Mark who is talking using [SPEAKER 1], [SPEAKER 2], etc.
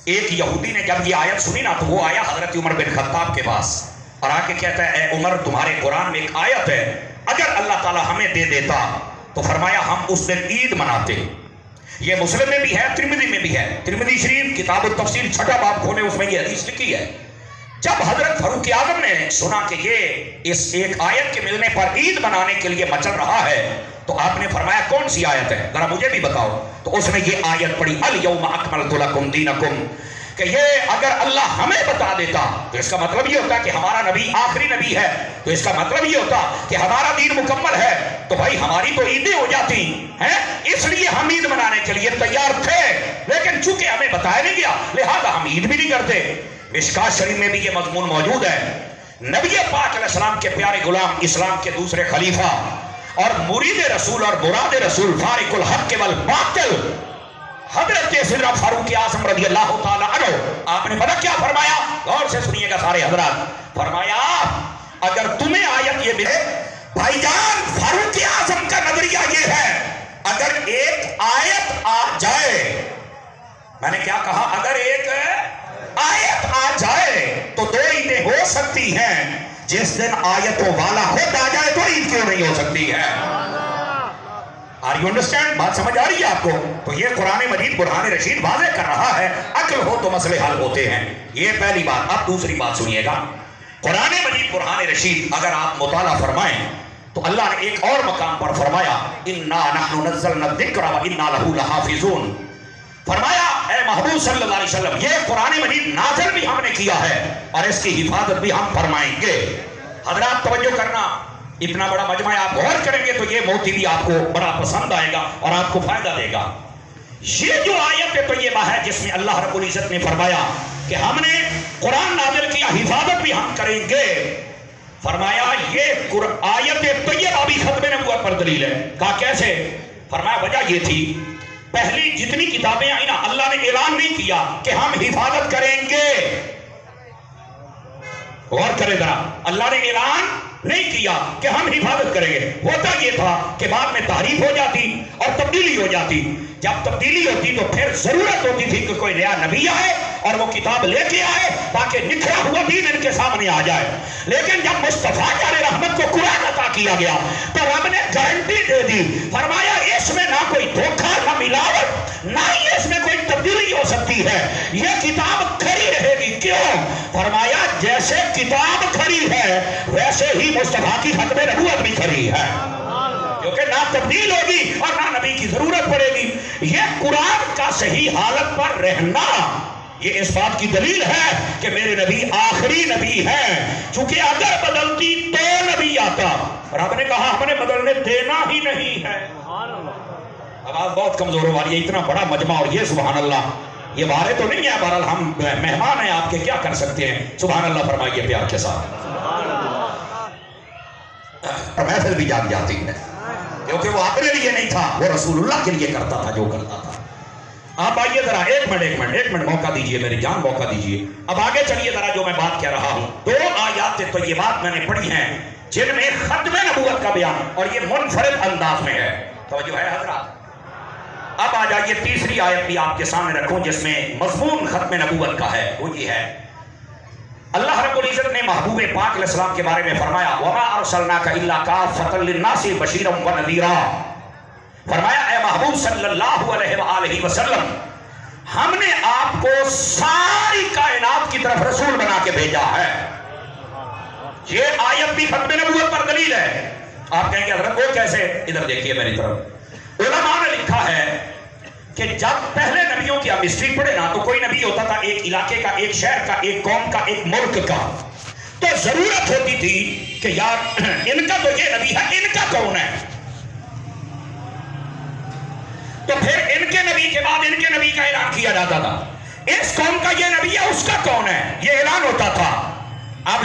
[SPEAKER 1] ایک یہودی نے جب یہ آیت سنی نا تو وہ آیا حضرت عمر بن خطاب کے پاس اور آ کے کہتا ہے اے عمر تمہارے قرآن میں ایک آیت ہے، اگر اللہ تعالیٰ ہمیں دے دیتا تو فرمایا ہم اس دن عید مناتے۔ یہ مسلم میں بھی ہے، ترمذی میں بھی ہے، ترمذی شریف کتاب التفسیر 6 باب کھولے اس میں یہ حدیث لکھی ہے۔ جب حضرت فاروق اعظم نے سنا کہ یہ اس ایک آیت کے ملنے پر عید منانے کے لیے مچل رہا ہے تو آپ نے فرمایا کون سی آیت ہے ذرا مجھے بھی بتاؤ، تو اس نے یہ آیت پڑھی الیوم اکملت لکم دینکم، کہ یہ اگر اللہ ہمیں بتا دیتا تو اس کا مطلب یہ ہوتا کہ ہمارا نبی آخری نبی ہے، تو اس کا مطلب یہ ہوتا کہ ہمارا دین مکمل ہے، تو بھائی ہماری تو عیدیں ہو جاتی ہیں، اس لیے ہم عید منانے کے لیے تیار تھے، لیکن چونکہ ہمیں بتایا نہیں گیا لہذا ہم عید بھی نہیں کرتے۔ مشکوٰۃ شریف میں بھی یہ مضمون موجود ہے۔ نبی پاک علیہ السلام کے پیارے غلام، اسلام کے دوسرے خلیفہ اور مرید رسول اور مراد رسول، فارق الحق والباطل، حضرت سیدنا فاروق اعظم رضی اللہ تعالی عنہ، آپ نے پتہ کیا فرمایا؟ غور سے سنیے گا سارے حضرات۔ فرمایا اگر تمہیں آیت یہ ملے، بھائی جان فاروق اعظم کا نظریہ یہ ہے اگر ایک آیت آ جائے، میں نے کیا کہا؟ اگر ایک آیت آ جائے تو 2 عیدیں ہو سکتی ہیں، جس دن آیتوں والا ہوتا جائے تو عید کیوں نہیں ہو سکتی ہے؟ Are you understand؟ بات سمجھ آ رہی ہے آپ کو؟ تو یہ قرآن مجید برہان رشید واضح کر رہا ہے عقل ہو تو مسئلے حل ہوتے ہیں۔ یہ پہلی بات۔ اب دوسری بات سنیے گا، قرآن مجید برہان رشید اگر آپ مطالعہ فرمائیں تو اللہ نے ایک اور مقام پر فرمایا اِنَّا نَحْنُ نَزَّلْنَا الذِّكْرَ وَإِنَّا لَهُ لَحَافِظُونَ۔ فرمایا اے محبوب صلی اللہ علیہ وسلم یہ قرآن مجید نازل بھی ہم نے کیا ہے اور اس کی حفاظت بھی ہم فرمائیں گے۔ حضرات توجہ کرنا، اتنا بڑا مجمع آپ غور کریں گے تو یہ موتی بھی آپ کو بڑا پسند آئے گا اور آپ کو فائدہ دے گا۔ یہ جو آیت طیبہ ہے جس میں اللہ رب العزت نے فرمایا کہ ہم نے قرآن نازل کیا، حفاظت بھی ہم کریں گے، فرمایا یہ آیت طیبہ بھی ختم نبوت پر دلیل ہے۔ کہا کیسے؟ فرمایا وجہ یہ تھی پہلی جتنی کتابیں آئی نا اللہ نے اعلان نہیں کیا کہ ہم حفاظت کریں گے۔ غور کرے ذرا، اللہ نے اعلان نہیں کیا کہ ہم حفاظت کریں گے۔ ہوتا یہ تھا کہ بعد میں تحریف ہو جاتی اور تبدیلی ہو جاتی۔ جب تبدیلی ہوتی تو پھر ضرورت ہوتی تھی کہ کوئی نیا نبی آئے اور وہ کتاب لے کے آئے تاکہ نکھرا ہوا دین ان کے سامنے آ جائے۔ لیکن جب مصطفیٰ جان رحمت کو قرآن عطا کیا گیا تو رب نے گارنٹی دے دی، فرمایا اس میں نہ کوئی دھوکہ نہ ملاوٹ، نہ ہی اس میں کوئی تبدیلی ہو سکتی ہے، یہ کتاب کھڑی رہے گی۔ کیوں؟ فرمایا جیسے کتاب کھڑی ہے ویسے ہی مصطفیٰ کی ختم نبوت بھی کھڑی ہے، کیونکہ نہ تبدیل ہوگی اور نہ نبی کی ضرورت پڑے گی۔ یہ قرآن کا صحیح حالت پر رہنا یہ اس بات کی دلیل ہے کہ میرے نبی آخری نبی ہیں، چونکہ اگر بدلتی تو نبی آتا، رب نے کہا ہم نے بدلنے دینا ہی نہیں ہے۔ آواز بہت کمزور ہو رہی ہے، اتنا بڑا مجمع اور یہ سبحان اللہ، یہ بارے تو نہیں ہے، بہرحال ہم مہمان ہیں آپ کے، کیا کر سکتے ہیں؟ سبحان اللہ فرمائیے پیار کے ساتھ۔ محفل بھی جاگ جاتی ہے کیونکہ وہ اپنے لیے نہیں تھا، وہ رسول اللہ کے لیے کرتا تھا جو کرتا تھا۔ آپ آئیے ذرا ایک منٹ موقع دیجئے، میری جان موقع دیجئے۔ اب آگے چلیے ذرا، جو میں بات کہہ رہا ہوں 2 آیات طیبات میں نے پڑھی ہیں جن میں ختم نبوت کا بیان اور یہ منفرد انداز میں ہے۔ توجہ ہے حضرات؟ اب آ جائیے تیسری آیت بھی آپ کے سامنے رکھوں جس میں مضمون ختم نبوت کا ہے، وہ یہ ہے اللہ رب العزت نے محبوب پاک علیہ السلام کے بارے میں فرمایا وَمَا أَرْسَلْنَاكَ إِلَّا كَافَّةً لِلنَّاسِ بَشِيرًا وَنَذِيرًا۔ فرمایا اے محبوب صلی اللہ علیہ وآلہ وسلم ہم نے آپ کو ساری کائنات کی طرف رسول بنا کے بھیجا ہے۔ یہ آیت بھی ختم نبوت پر دلیل ہے۔ آپ کہیں گے حضرت وہ کیسے؟ ادھر دیکھیے میری طرف، علماء نے لکھا ہے کہ جب پہلے نبیوں کی ہم ہسٹری پڑھے نا تو کوئی نبی ہوتا تھا ایک علاقے کا، ایک شہر کا، ایک قوم کا، ایک ملک کا، تو ضرورت ہوتی تھی کہ یار ان کا تو یہ نبی ہے، ان کا کون ہے؟ تو پھر ان کے نبی کے بعد ان کے نبی کا اعلان کیا جاتا تھا، اس قوم کا یہ نبی ہے، اس کا کون ہے؟ یہ اعلان ہوتا تھا۔ اب